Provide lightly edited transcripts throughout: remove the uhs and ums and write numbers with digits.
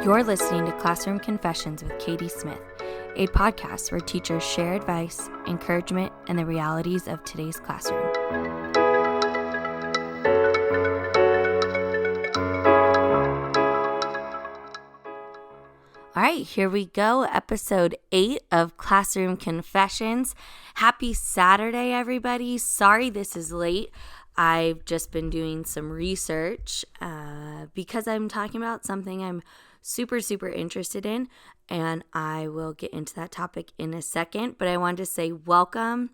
You're listening to Classroom Confessions with Katie Smith, a podcast where teachers share advice, encouragement, and the realities of today's classroom. All right, here we go. Episode 8 of Classroom Confessions. Happy Saturday, everybody. Sorry this is late. I've just been doing some research because I'm talking about something I'm super interested in, and I will get into that topic in a second. But I wanted to say welcome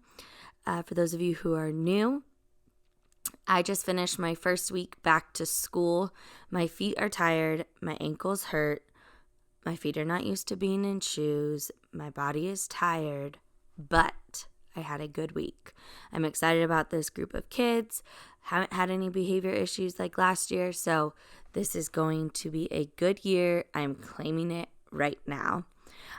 for those of you who are new. I just finished my first week back to school. My feet are tired. My ankles hurt. My feet are not used to being in shoes. My body is tired, but I had a good week. I'm excited about this group of kids. Haven't had any behavior issues like last year, so this is going to be a good year. I'm claiming it right now.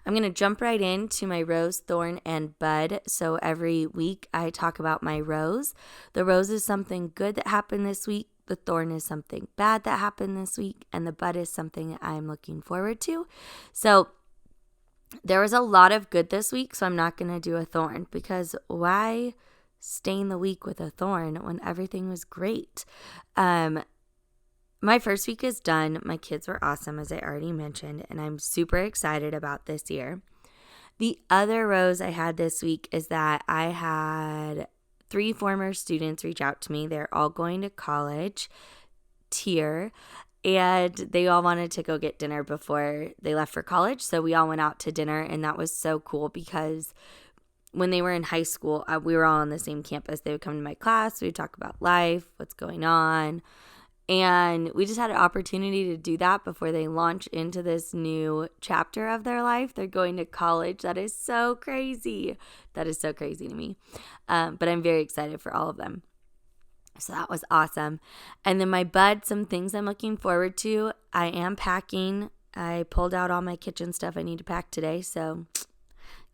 I'm going to jump right into my rose, thorn, and bud. So every week I talk about my rose. The rose is something good that happened this week. The thorn is something bad that happened this week. And the bud is something that I'm looking forward to. So there was a lot of good this week, so I'm not going to do a thorn because why stain the week with a thorn when everything was great? My first week is done. My kids were awesome, as I already mentioned, and I'm super excited about this year. The other rose I had this week is that I had 3 former students reach out to me. They're all going to college, and they all wanted to go get dinner before they left for college. So we all went out to dinner, and that was so cool because when they were in high school, we were all on the same campus. They would come to my class. We would talk about life, what's going on. And we just had an opportunity to do that before they launch into this new chapter of their life. They're going to college. That is so crazy. That is so crazy to me. But I'm very excited for all of them. So that was awesome. And then my bud, some things I'm looking forward to. I am packing. I pulled out all my kitchen stuff I need to pack today. So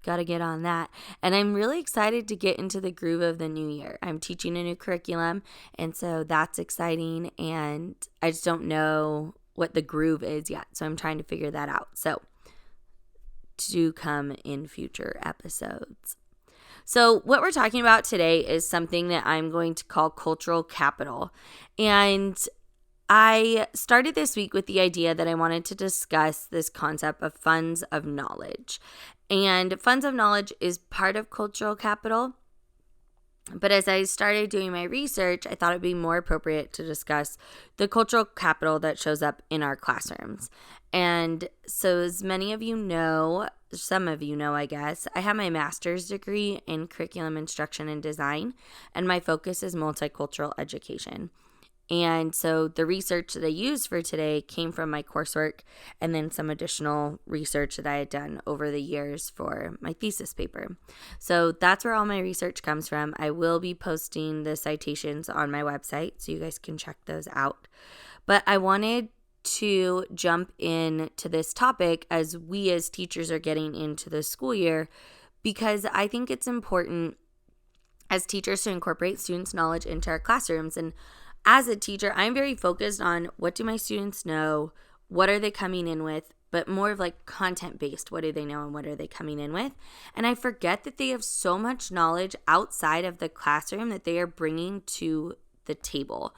got to get on that. And I'm really excited to get into the groove of the new year. I'm teaching a new curriculum, and so that's exciting. And I just don't know what the groove is yet. So I'm trying to figure that out. So to come in future episodes. So what we're talking about today is something that I'm going to call cultural capital. And I started this week with the idea that I wanted to discuss this concept of funds of knowledge. And funds of knowledge is part of cultural capital. But as I started doing my research, I thought it'd be more appropriate to discuss the cultural capital that shows up in our classrooms. And so as many of you know, some of you know, I guess, I have my master's degree in curriculum instruction and design, and my focus is multicultural education. And so the research that I used for today came from my coursework and then some additional research that I had done over the years for my thesis paper. So that's where all my research comes from. I will be posting the citations on my website so you guys can check those out. But I wanted to jump into this topic as we as teachers are getting into the school year because I think it's important as teachers to incorporate students' knowledge into our classrooms. And as a teacher, I'm very focused on what do my students know, what are they coming in with, but more of like content-based, what do they know and what are they coming in with? And I forget that they have so much knowledge outside of the classroom that they are bringing to the table.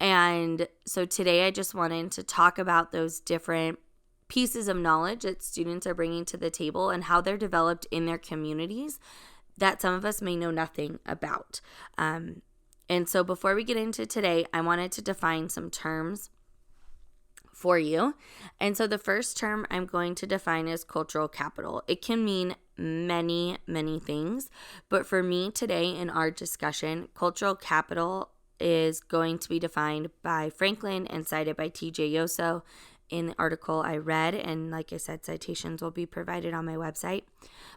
And so today I just wanted to talk about those different pieces of knowledge that students are bringing to the table and how they're developed in their communities that some of us may know nothing about. And so before we get into today, I wanted to define some terms for you. And so the first term I'm going to define is cultural capital. It can mean many things, but for me today in our discussion, cultural capital is going to be defined by Franklin and cited by T.J. Yoso in the article I read, and like I said, citations will be provided on my website.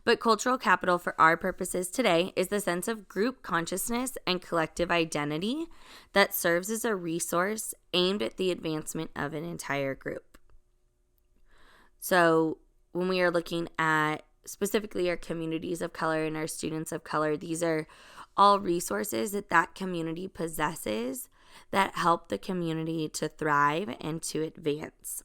But cultural capital for our purposes today is the sense of group consciousness and collective identity that serves as a resource aimed at the advancement of an entire group. So when we are looking at specifically our communities of color and our students of color, these are all resources that community possesses that help the community to thrive and to advance.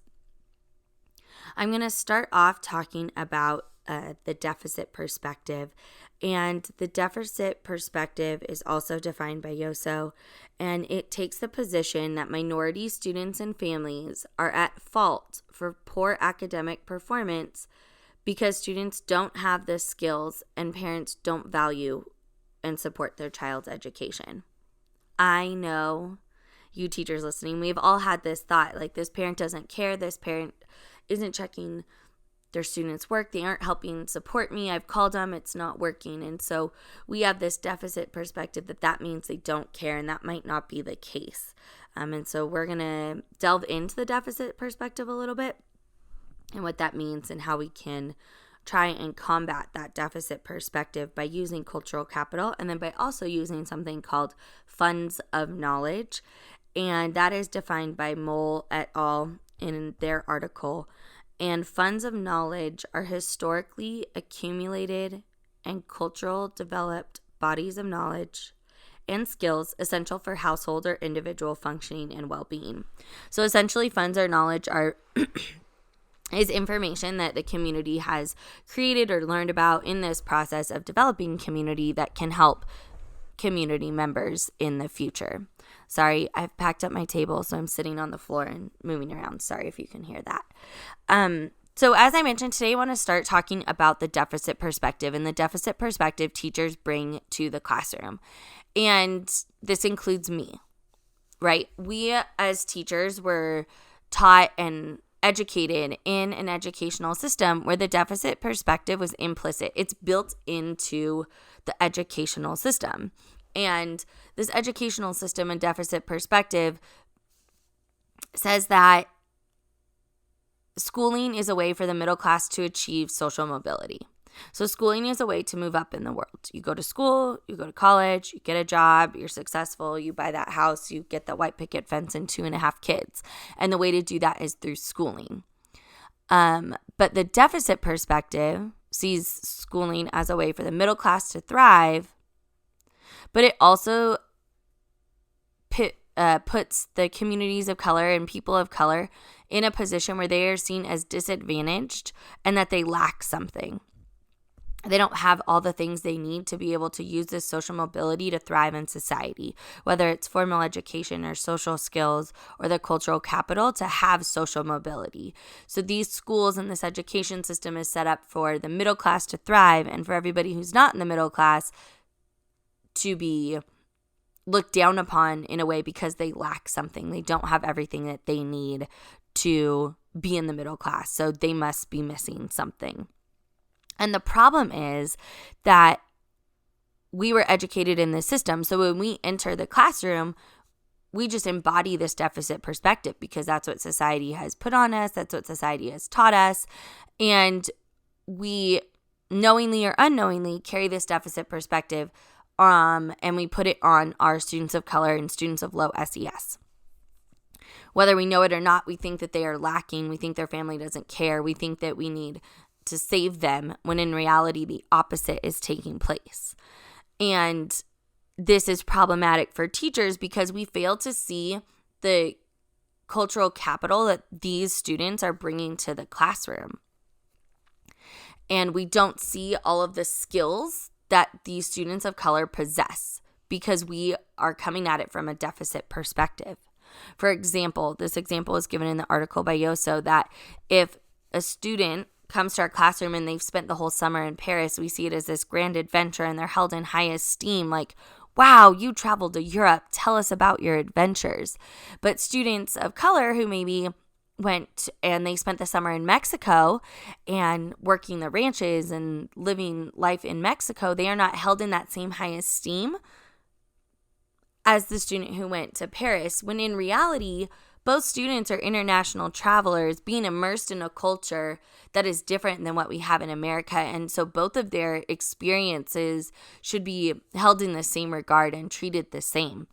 I'm going to start off talking about the deficit perspective. And the deficit perspective is also defined by Yoso, and it takes the position that minority students and families are at fault for poor academic performance because students don't have the skills and parents don't value and support their child's education. I know you teachers listening, we've all had this thought, like, this parent doesn't care, this parent isn't checking their students' work, they aren't helping support me, I've called them, it's not working. And so we have this deficit perspective that means they don't care, and that might not be the case. And so we're going to delve into the deficit perspective a little bit and what that means and how we can try and combat that deficit perspective by using cultural capital, and then by also using something called funds of knowledge. And that is defined by Mole et al. In their article. And funds of knowledge are historically accumulated and cultural developed bodies of knowledge and skills essential for household or individual functioning and well-being. So essentially, funds or knowledge is information that the community has created or learned about in this process of developing community that can help community members in the future. Sorry, I've packed up my table, so I'm sitting on the floor and moving around. Sorry if you can hear that. So as I mentioned, today I want to start talking about the deficit perspective, and the deficit perspective teachers bring to the classroom. And this includes me, right? We as teachers were taught and educated in an educational system where the deficit perspective was implicit. It's built into the educational system. And this educational system and deficit perspective says that schooling is a way for the middle class to achieve social mobility. So schooling is a way to move up in the world. You go to school, you go to college, you get a job, you're successful, you buy that house, you get that white picket fence and 2.5 kids. And the way to do that is through schooling. But the deficit perspective sees schooling as a way for the middle class to thrive, but it also puts the communities of color and people of color in a position where they are seen as disadvantaged and that they lack something. They don't have all the things they need to be able to use this social mobility to thrive in society, whether it's formal education or social skills or the cultural capital to have social mobility. So these schools and this education system is set up for the middle class to thrive and for everybody who's not in the middle class to be looked down upon in a way because they lack something. They don't have everything that they need to be in the middle class. So they must be missing something. And the problem is that we were educated in this system. So when we enter the classroom, we just embody this deficit perspective because that's what society has put on us. That's what society has taught us. And we knowingly or unknowingly carry this deficit perspective and we put it on our students of color and students of low SES. Whether we know it or not, we think that they are lacking. We think their family doesn't care. We think that we need to save them when in reality the opposite is taking place. And this is problematic for teachers because we fail to see the cultural capital that these students are bringing to the classroom. And we don't see all of the skills that these students of color possess because we are coming at it from a deficit perspective. For example, this example is given in the article by Yoso that if a student comes to our classroom and they've spent the whole summer in Paris, we see it as this grand adventure and they're held in high esteem, like, wow, you traveled to Europe, tell us about your adventures. But students of color who maybe went and they spent the summer in Mexico and working the ranches and living life in Mexico, they are not held in that same high esteem as the student who went to Paris, when in reality, both students are international travelers being immersed in a culture that is different than what we have in America. And so both of their experiences should be held in the same regard and treated the same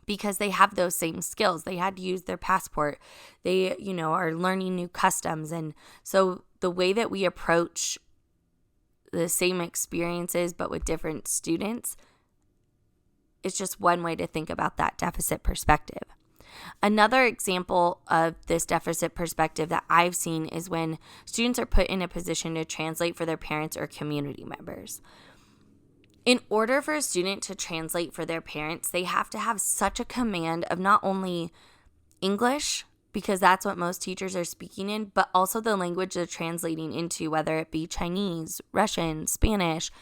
because they have those same skills. They had to use their passport. They, are learning new customs. And so the way that we approach the same experiences but with different students is just one way to think about that deficit perspective. Another example of this deficit perspective that I've seen is when students are put in a position to translate for their parents or community members. In order for a student to translate for their parents, they have to have such a command of not only English, because that's what most teachers are speaking in, but also the language they're translating into, whether it be Chinese, Russian, Spanish,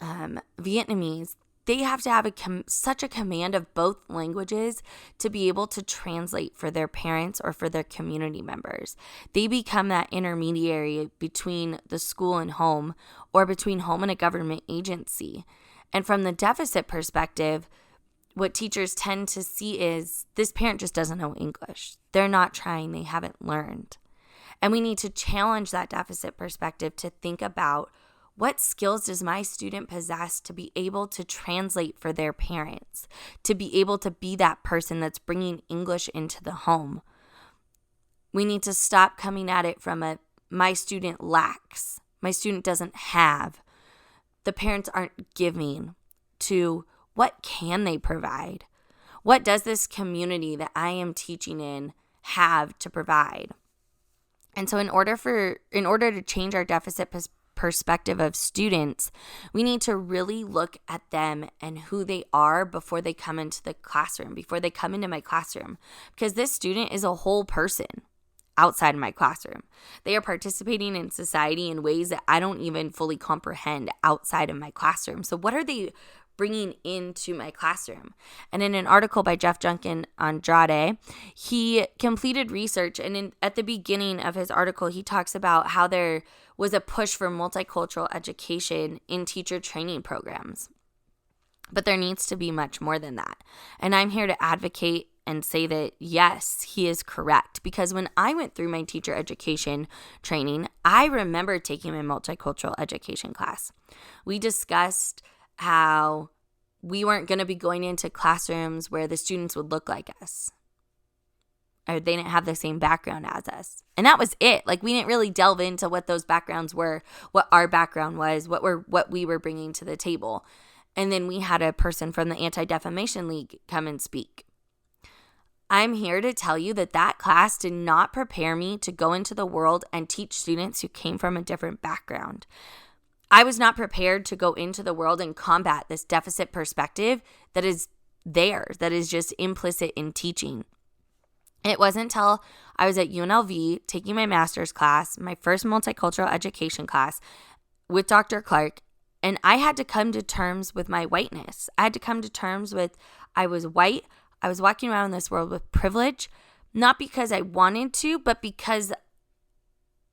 Vietnamese. They have to have such a command of both languages to be able to translate for their parents or for their community members. They become that intermediary between the school and home, or between home and a government agency. And from the deficit perspective, what teachers tend to see is this parent just doesn't know English. They're not trying, they haven't learned. And we need to challenge that deficit perspective to think about, what skills does my student possess to be able to translate for their parents, to be able to be that person that's bringing English into the home? We need to stop coming at it from my student lacks, my student doesn't have, the parents aren't giving, to what can they provide? What does this community that I am teaching in have to provide? And so in order to change our deficit perspective of students, we need to really look at them and who they are before they come into the classroom, before they come into my classroom. Because this student is a whole person outside of my classroom. They are participating in society in ways that I don't even fully comprehend outside of my classroom. So what are they bringing into my classroom? And in an article by Jeff Junkin Andrade, he completed research, and at the beginning of his article, he talks about how there was a push for multicultural education in teacher training programs. But there needs to be much more than that. And I'm here to advocate and say that, yes, he is correct. Because when I went through my teacher education training, I remember taking my multicultural education class. We discussed how we weren't going to be going into classrooms where the students would look like us, or they didn't have the same background as us. And that was it. Like, we didn't really delve into what those backgrounds were, what our background was, what we were bringing to the table. And then we had a person from the Anti-Defamation League come and speak. I'm here to tell you that that class did not prepare me to go into the world and teach students who came from a different background. I was not prepared to go into the world and combat this deficit perspective that is there, that is just implicit in teaching. It wasn't until I was at UNLV taking my master's class, my first multicultural education class with Dr. Clark, and I had to come to terms with my whiteness. I had to come to terms with I was white. I was walking around in this world with privilege, not because I wanted to, but because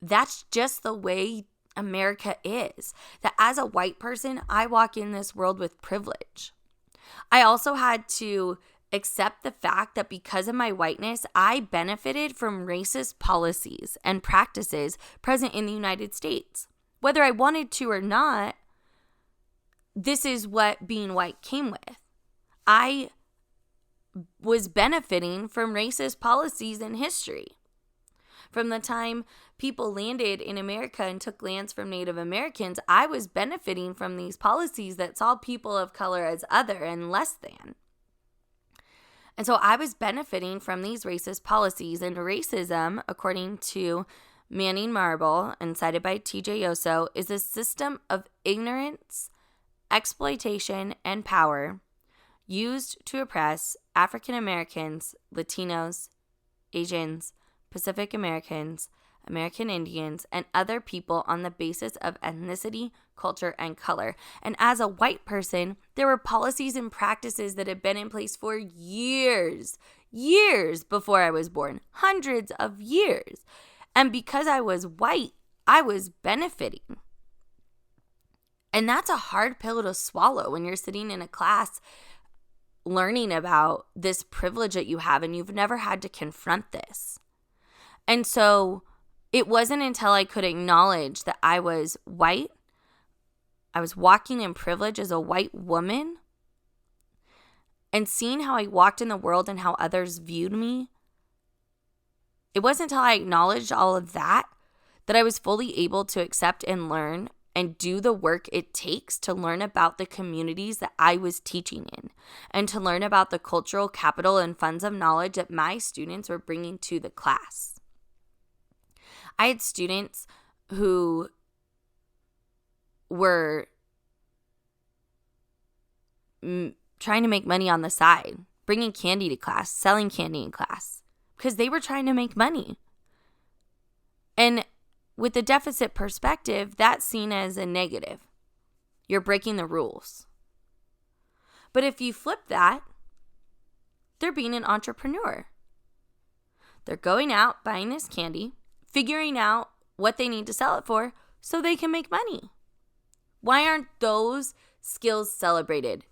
that's just the way America is. That as a white person, I walk in this world with privilege. I also had to accept the fact that because of my whiteness, I benefited from racist policies and practices present in the United States. Whether I wanted to or not, this is what being white came with. I was benefiting from racist policies in history. From the time people landed in America and took lands from Native Americans, I was benefiting from these policies that saw people of color as other and less than. And so I was benefiting from these racist policies. And racism, according to Manning Marble and cited by T.J. Yoso, is a system of ignorance, exploitation, and power used to oppress African Americans, Latinos, Asians, Pacific Americans, American Indians, and other people on the basis of ethnicity, culture, and color. And as a white person, there were policies and practices that had been in place for years before I was born, hundreds of years. And because I was white, I was benefiting. And that's a hard pill to swallow when you're sitting in a class learning about this privilege that you have and you've never had to confront this. And so it wasn't until I could acknowledge that I was white, I was walking in privilege as a white woman, and seeing how I walked in the world and how others viewed me. It wasn't until I acknowledged all of that I was fully able to accept and learn and do the work it takes to learn about the communities that I was teaching in and to learn about the cultural capital and funds of knowledge that my students were bringing to the class. I had students who were trying to make money on the side, bringing candy to class, selling candy in class, because they were trying to make money. And with the deficit perspective, that's seen as a negative. You're breaking the rules. But if you flip that, they're being an entrepreneur. They're going out, buying this candy, figuring out what they need to sell it for so they can make money. Why aren't those skills celebrated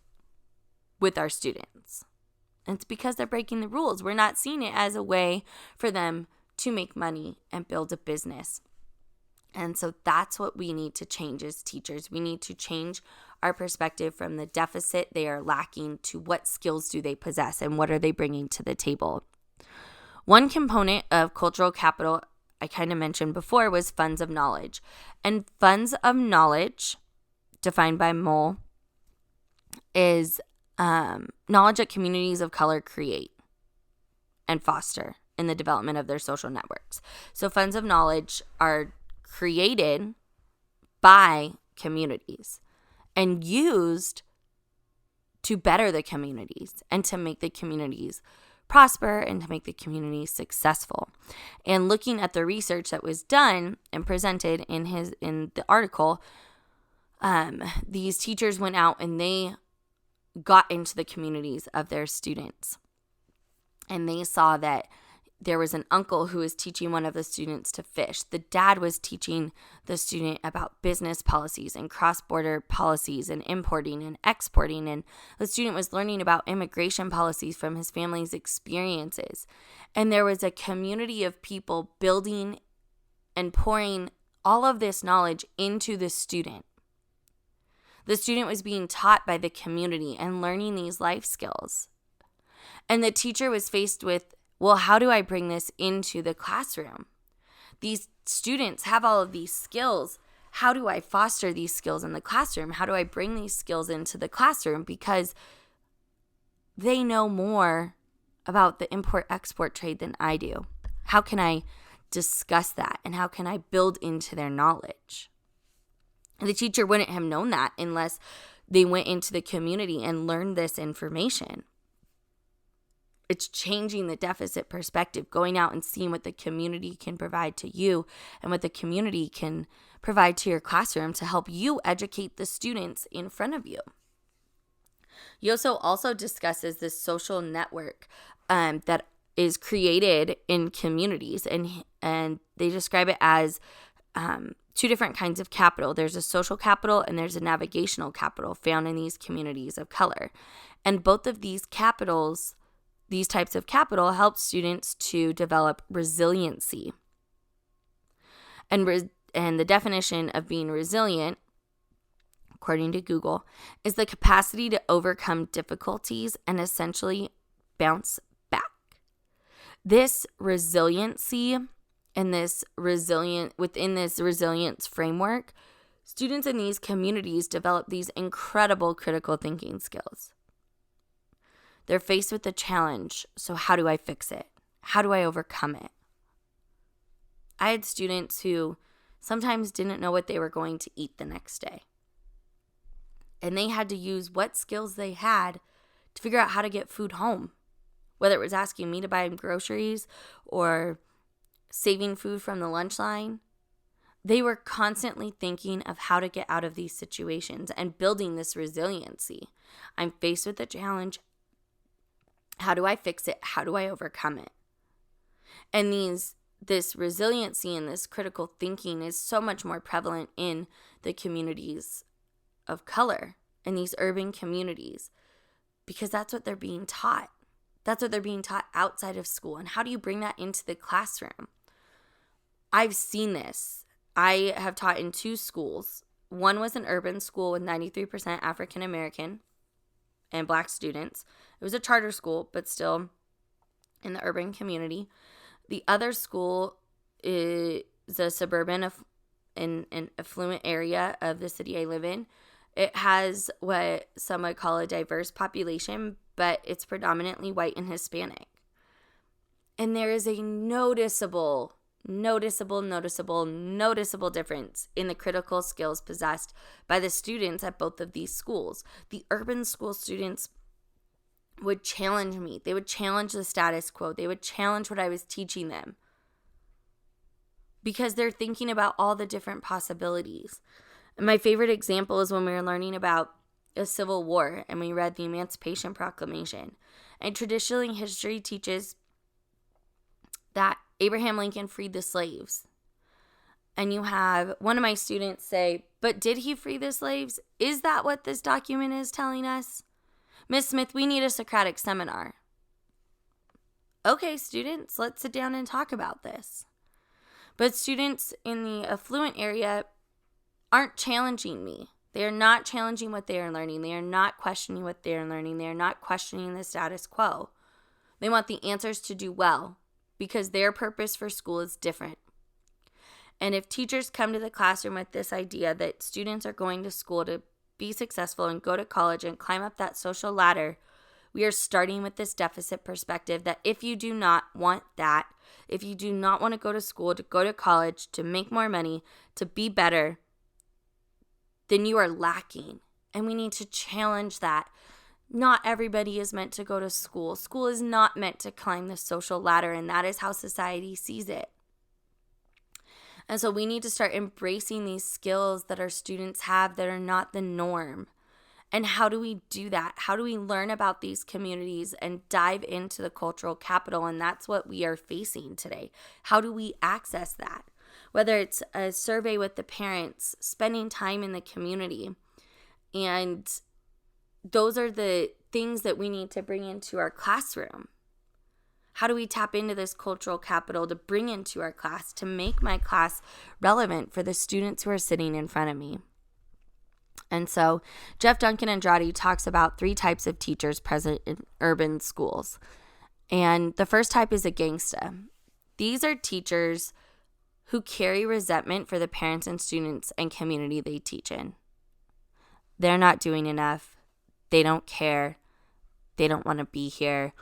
with our students? And it's because they're breaking the rules. We're not seeing it as a way for them to make money and build a business. And so that's what we need to change as teachers. We need to change our perspective from the deficit they are lacking to what skills do they possess and what are they bringing to the table. One component of cultural capital I kind of mentioned before was funds of knowledge. And funds of knowledge, defined by Mole, is knowledge that communities of color create and foster in the development of their social networks. So funds of knowledge are created by communities and used to better the communities and to make the communities prosper and to make the communities successful. And looking at the research that was done and presented in the article, these teachers went out and they got into the communities of their students. And they saw that there was an uncle who was teaching one of the students to fish. The dad was teaching the student about business policies and cross-border policies and importing and exporting. And the student was learning about immigration policies from his family's experiences. And there was a community of people building and pouring all of this knowledge into the student. The student was being taught by the community and learning these life skills. And the teacher was faced with, well, how do I bring this into the classroom? These students have all of these skills. How do I foster these skills in the classroom? How do I bring these skills into the classroom? Because they know more about the import-export trade than I do. How can I discuss that? And how can I build into their knowledge? The teacher wouldn't have known that unless they went into the community and learned this information. It's changing the deficit perspective, going out and seeing what the community can provide to you and what the community can provide to your classroom to help you educate the students in front of you. Yoso also discusses this social network that is created in communities, and they describe it as two different kinds of capital. There's a social capital and there's a navigational capital found in these communities of color. And both of these capitals, these types of capital, help students to develop resiliency. And the definition of being resilient, according to Google, is the capacity to overcome difficulties and essentially bounce back. This resiliency and within this resilience framework, students in these communities develop these incredible critical thinking skills. They're faced with a challenge, so how do I fix it? How do I overcome it? I had students who sometimes didn't know what they were going to eat the next day. And they had to use what skills they had to figure out how to get food home. Whether it was asking me to buy them groceries or saving food from the lunch line, they were constantly thinking of how to get out of these situations and building this resiliency. I'm faced with a challenge. How do I fix it? How do I overcome it? And this resiliency and this critical thinking is so much more prevalent in the communities of color, in these urban communities, because that's what they're being taught. That's what they're being taught outside of school. And how do you bring that into the classroom? I've seen this. I have taught in two schools. One was an urban school with 93% African American and Black students. It was a charter school, but still in the urban community. The other school is a suburban in an affluent area of the city I live in. It has what some would call a diverse population, but it's predominantly white and Hispanic. And there is a noticeable difference in the critical skills possessed by the students at both of these schools. The urban school students would challenge me. They would challenge the status quo. They would challenge what I was teaching them because they're thinking about all the different possibilities. And my favorite example is when we were learning about a civil war and we read the Emancipation Proclamation. And traditionally, history teaches that Abraham Lincoln freed the slaves. And you have one of my students say, but did he free the slaves? Is that what this document is telling us? Miss Smith, we need a Socratic seminar. Okay, students, let's sit down and talk about this. But students in the affluent area aren't challenging me. They are not challenging what they are learning. They are not questioning what they are learning. They are not questioning the status quo. They want the answers to do well because their purpose for school is different. And if teachers come to the classroom with this idea that students are going to school to be successful and go to college and climb up that social ladder, we are starting with this deficit perspective that if you do not want that, if you do not want to go to school, to go to college, to make more money, to be better, then you are lacking. And we need to challenge that. Not everybody is meant to go to school. School is not meant to climb the social ladder, and that is how society sees it. And so we need to start embracing these skills that our students have that are not the norm. And how do we do that? How do we learn about these communities and dive into the cultural capital? And that's what we are facing today. How do we access that? Whether it's a survey with the parents, spending time in the community. And those are the things that we need to bring into our classroom. How do we tap into this cultural capital to bring into our class, to make my class relevant for the students who are sitting in front of me? And so Jeff Duncan Andrade talks about 3 types of teachers present in urban schools. And the first type is a gangsta. These are teachers who carry resentment for the parents and students and community they teach in. They're not doing enough. They don't care. They don't want to be here.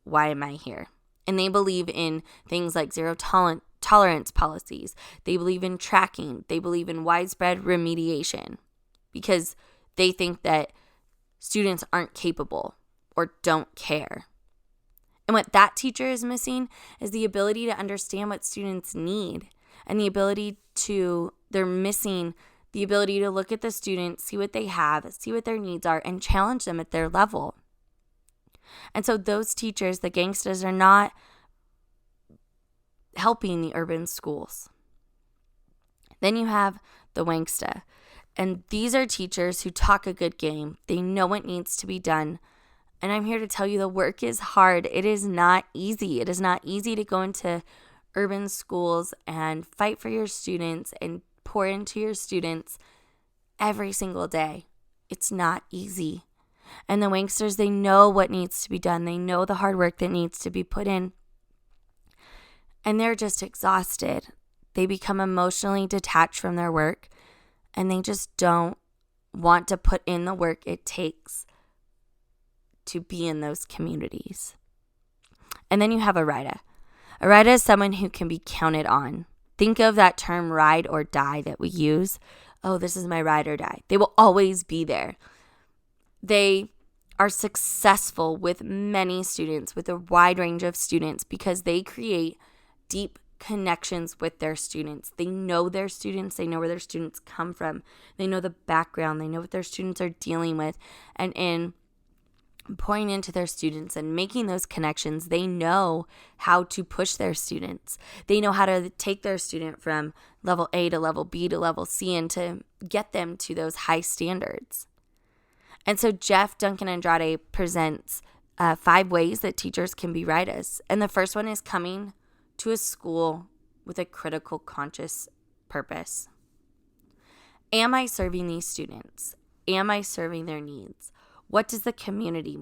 Why am I here? And they believe in things like zero tolerance policies. They believe in tracking. They believe in widespread remediation because they think that students aren't capable or don't care. And what that teacher is missing is the ability to understand what students need and they're missing the ability to look at the students, see what they have, see what their needs are, and challenge them at their level. And so those teachers, the gangstas, are not helping the urban schools. Then you have the wangsta. And these are teachers who talk a good game. They know what needs to be done. And I'm here to tell you the work is hard. It is not easy. It is not easy to go into urban schools and fight for your students and pour into your students every single day. It's not easy. And the wangsters, they know what needs to be done. They know the hard work that needs to be put in. And they're just exhausted. They become emotionally detached from their work, and they just don't want to put in the work it takes to be in those communities. And then you have a rida. A rida is someone who can be counted on. Think of that term ride or die that we use. Oh, this is my ride or die. They will always be there. They are successful with many students, with a wide range of students, because they create deep connections with their students. They know their students. They know where their students come from. They know the background. They know what their students are dealing with. And in pouring into their students and making those connections, they know how to push their students. They know how to take their student from level A to level B to level C and to get them to those high standards. And so Jeff Duncan Andrade presents 5 ways that teachers can be ridas. And the first one is coming to a school with a critical conscious purpose. Am I serving these students? Am I serving their needs? What does the community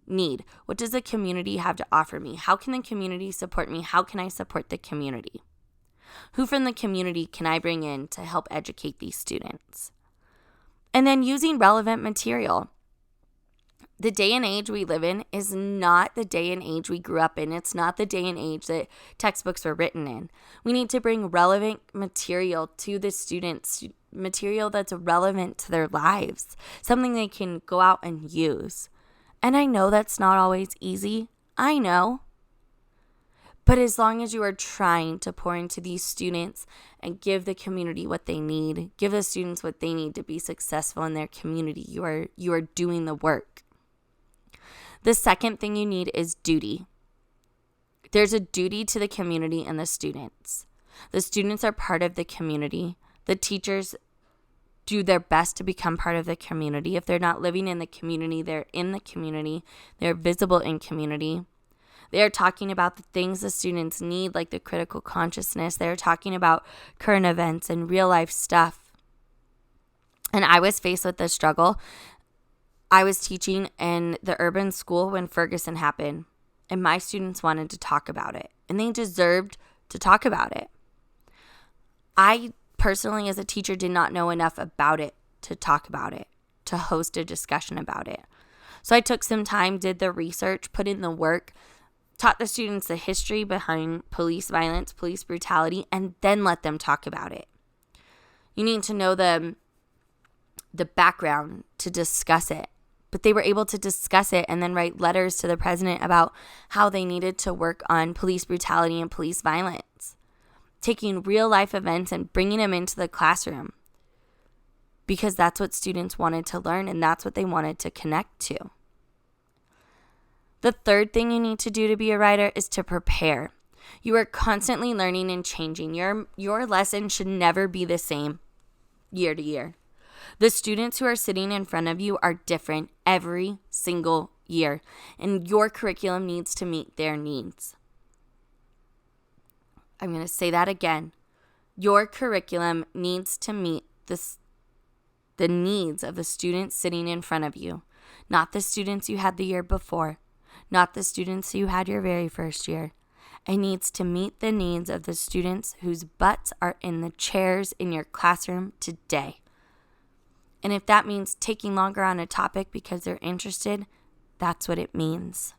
need? What does the community have to offer me? How can the community support me? How can I support the community? Who from the community can I bring in to help educate these students? And then using relevant material. The day and age we live in is not the day and age we grew up in. It's not the day and age that textbooks were written in. We need to bring relevant material to the students, material that's relevant to their lives, something they can go out and use. And I know that's not always easy. I know. But as long as you are trying to pour into these students and give the community what they need, give the students what they need to be successful in their community, you are doing the work. The second thing you need is duty. There's a duty to the community and the students. The students are part of the community. The teachers do their best to become part of the community. If they're not living in the community, they're in the community. They're visible in community. They are talking about the things the students need, like the critical consciousness. They're talking about current events and real life stuff. And I was faced with this struggle. I was teaching in the urban school when Ferguson happened, and my students wanted to talk about it, and they deserved to talk about it. I personally, as a teacher, did not know enough about it to talk about it, to host a discussion about it. So I took some time, did the research, put in the work, taught the students the history behind police violence, police brutality, and then let them talk about it. You need to know the background to discuss it. But they were able to discuss it and then write letters to the president about how they needed to work on police brutality and police violence, taking real life events and bringing them into the classroom, because that's what students wanted to learn and that's what they wanted to connect to. The third thing you need to do to be a writer is to prepare. You are constantly learning and changing. Your lesson should never be the same year to year. The students who are sitting in front of you are different every single year, and your curriculum needs to meet their needs. I'm going to say that again. Your curriculum needs to meet the needs of the students sitting in front of you, not the students you had the year before, not the students you had your very first year. It needs to meet the needs of the students whose butts are in the chairs in your classroom today. And if that means taking longer on a topic because they're interested, that's what it means.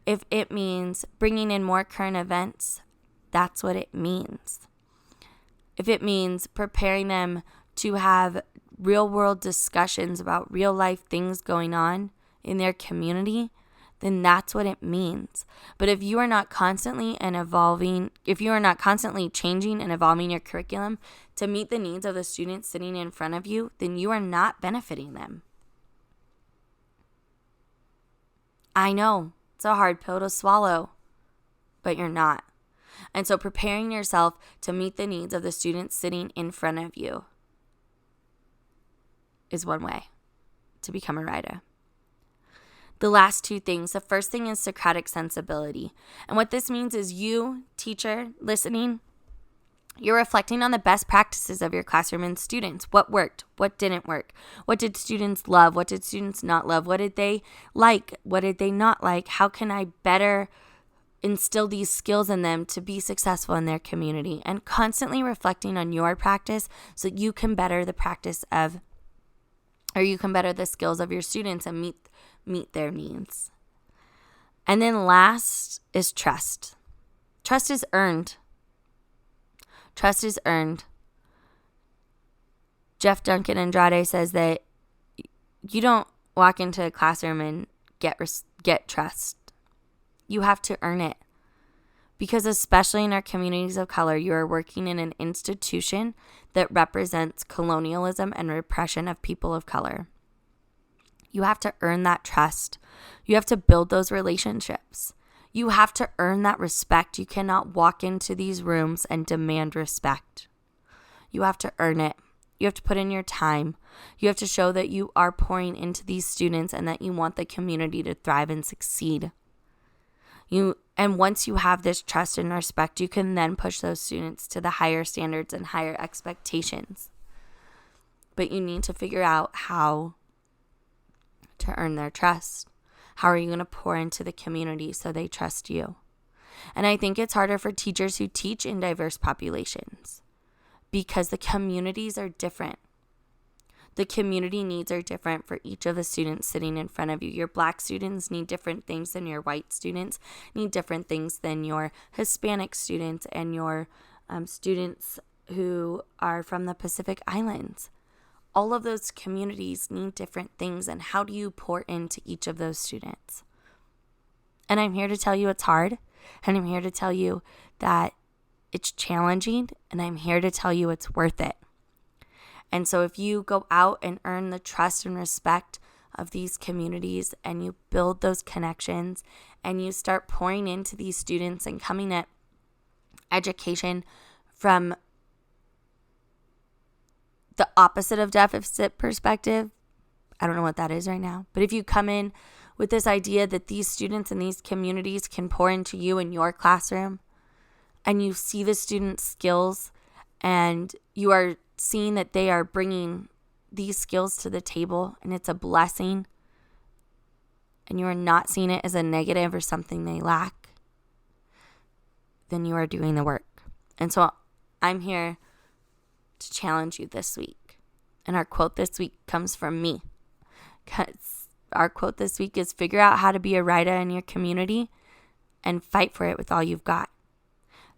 If it means bringing in more current events, that's what it means. If it means preparing them to have real-world discussions about real-life things going on in their community, then that's what it means. But if you are not constantly changing and evolving your curriculum to meet the needs of the students sitting in front of you, then you are not benefiting them. I know, it's a hard pill to swallow, but you're not. And so preparing yourself to meet the needs of the students sitting in front of you is one way to become a writer. The last two things. The first thing is Socratic sensibility. And what this means is you, teacher, listening, you're reflecting on the best practices of your classroom and students. What worked? What didn't work? What did students love? What did students not love? What did they like? What did they not like? How can I better instill these skills in them to be successful in their community? And constantly reflecting on your practice so that you can better the skills of your students and meet their needs. And then last is trust. Trust is earned. Trust is earned. Jeff Duncan Andrade says that you don't walk into a classroom and get trust. You have to earn it. Because especially in our communities of color, you are working in an institution that represents colonialism and repression of people of color. You have to earn that trust. You have to build those relationships. You have to earn that respect. You cannot walk into these rooms and demand respect. You have to earn it. You have to put in your time. You have to show that you are pouring into these students and that you want the community to thrive and succeed. And once you have this trust and respect, you can then push those students to the higher standards and higher expectations. But you need to figure out how to earn their trust. How are you going to pour into the community so they trust you? And I think it's harder for teachers who teach in diverse populations because the communities are different. The community needs are different for each of the students sitting in front of you. Your Black students need different things than your white students, need different things than your Hispanic students and your students who are from the Pacific Islands. All of those communities need different things, and how do you pour into each of those students? And I'm here to tell you it's hard, and I'm here to tell you that it's challenging, and I'm here to tell you it's worth it. And so if you go out and earn the trust and respect of these communities and you build those connections and you start pouring into these students and coming at education from the opposite of deficit perspective, I don't know what that is right now, but if you come in with this idea that these students in these communities can pour into you in your classroom and you see the students' skills and you are seeing that they are bringing these skills to the table and it's a blessing and you are not seeing it as a negative or something they lack, then you are doing the work. And so I'm here to challenge you this week. And our quote this week comes from me. Because our quote this week is, figure out how to be a writer in your community and fight for it with all you've got.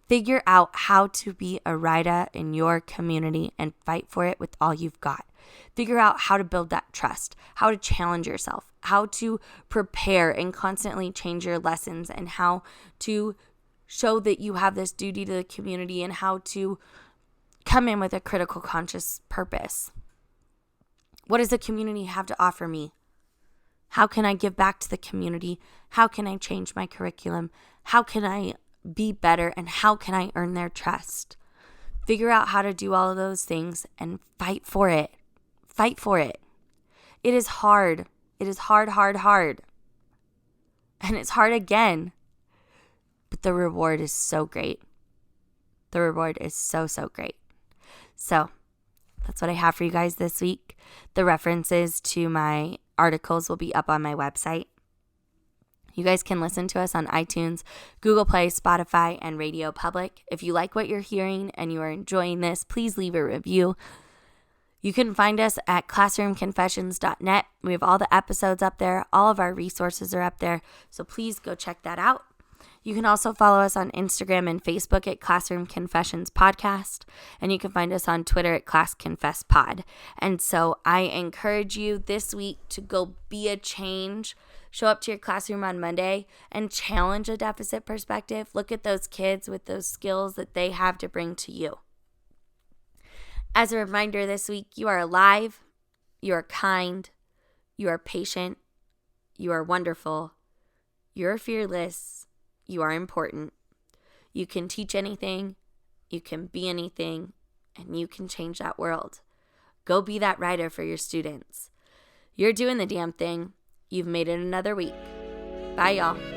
Figure out how to be a writer in your community and fight for it with all you've got. Figure out how to build that trust, how to challenge yourself, how to prepare and constantly change your lessons, and how to show that you have this duty to the community, and how to come in with a critical conscious purpose. What does the community have to offer me? How can I give back to the community? How can I change my curriculum? How can I be better, and how can I earn their trust? Figure out how to do all of those things and fight for it. Fight for it. It is hard. It is hard. And it's hard again. But the reward is so great. The reward is so great. So that's what I have for you guys this week. The references to my articles will be up on my website. You guys can listen to us on iTunes, Google Play, Spotify, and Radio Public. If you like what you're hearing and you are enjoying this, please leave a review. You can find us at classroomconfessions.net. We have all the episodes up there. All of our resources are up there. So please go check that out. You can also follow us on Instagram and Facebook at Classroom Confessions Podcast. And you can find us on Twitter at Class Confess Pod. And so I encourage you this week to go be a change. Show up to your classroom on Monday and challenge a deficit perspective. Look at those kids with those skills that they have to bring to you. As a reminder this week, you are alive, you are kind, you are patient, you are wonderful, you are fearless, you are important. You can teach anything, you can be anything, and you can change that world. Go be that writer for your students. You're doing the damn thing. You've made it another week. Bye, y'all.